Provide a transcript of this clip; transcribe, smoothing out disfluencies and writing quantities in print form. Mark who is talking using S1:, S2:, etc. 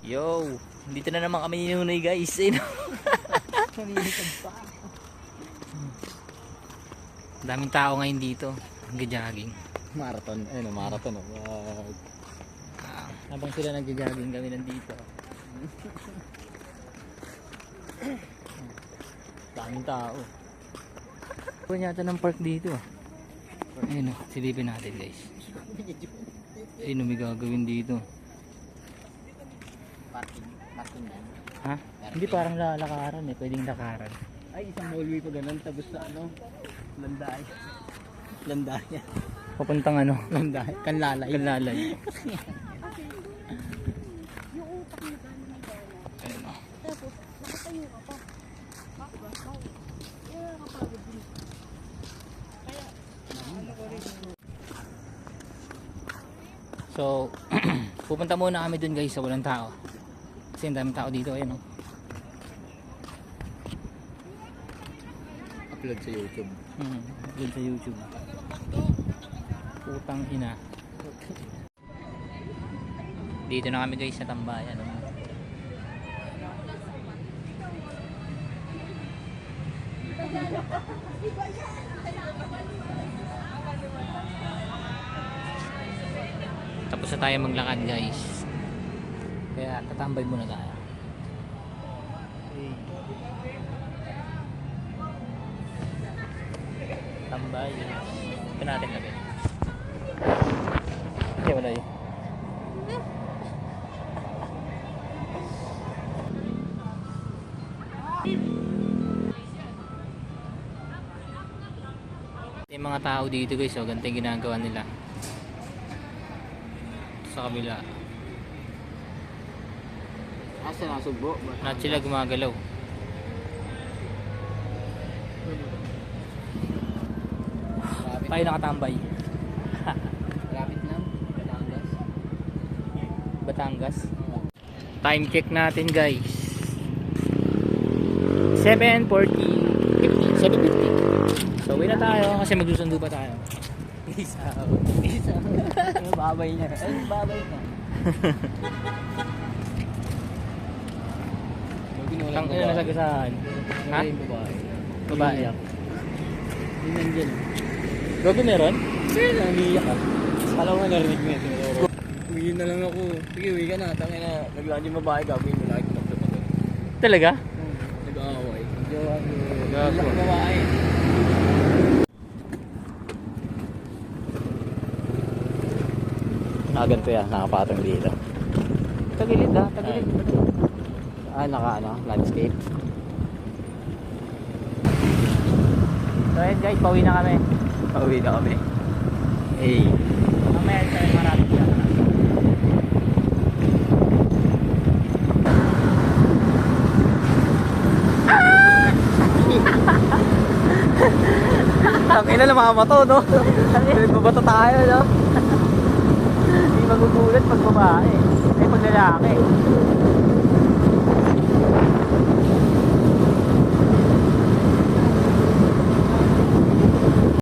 S1: Yo, dito na naman kami ni Nunoy guys. Eh, no? Daming tao ngayon dito. Nag-jogging.
S2: Marathon. Ayun, marathon.
S1: Habang sila nag-jogging kami nandito. Daming tao. Ito yata ng park dito. Ayun o, silipin natin guys. Ayun o, may gagawin dito.
S2: Parking yan.
S1: Ha? Hindi, parang lalakaran eh. Pwedeng lakaran.
S2: Ay, isang hallway pa ganun. Tapos sa ano, landay. Landay.
S1: Papuntang ano?
S2: Landay. Kanlalay.
S1: Kanlalay.
S3: Yung utak mo gano'n na gano'n.
S1: Ayun o.
S3: Tapos, nakatayo ka pa. Bakit ba? Kaya nakapagod din. Kaya, ano ko rin.
S1: So, pupunta muna kami dun guys sa walang tao. Kasi ang daming tao dito. Ayun o.
S2: Upload sa YouTube.
S1: Dun sa YouTube. Putang ina. Dito na kami guys sa tambayan. Tapos na tayo maglakad guys. Kaya tatambay muna tayo. Tambay. Ito natin lagay. Hindi wala yun. Yung mga tao dito guys, oh, ganito yung ginagawa nila sa kabila.
S2: Asa nasugbo?
S1: Lahat sila gumagalaw. Tayo nakatambay.
S2: Lapit lang. Batangas.
S1: Batangas. Time check natin guys. 7:40. 7:50. So uwi na tayo kasi magsusundo pa tayo.
S2: Peace out. Peace out. Yung babay niya. Ay, yung babay niya.
S1: Ang ina nasagasaan. Ha?
S2: Yung babae.
S1: Babae.
S2: Yung nandyan.
S1: Gogo meron?
S2: Sir, namiyak ka. Kala ko nga narinig mo yun. Uwi na lang ako. Sige, uwi ka na. Tangin na. Naglaan yung babae. Gagawin mo lang.
S1: Talaga?
S2: Nag-aaway.
S1: Gago.
S2: Nag-aaway. Babae. Ganito yan. Nakapatong dito.
S1: Tagilid ha? Tagilid.
S2: Landscape.
S1: So ayan guys, pauwi na kami.
S2: Pauwi na kami. Hey.
S1: Mamaya tayo marami siya.
S2: Ang ina na mga mato, no? Nagbabato tayo, no?
S1: Hindi magugulat pag babae. Ay pag lalaki.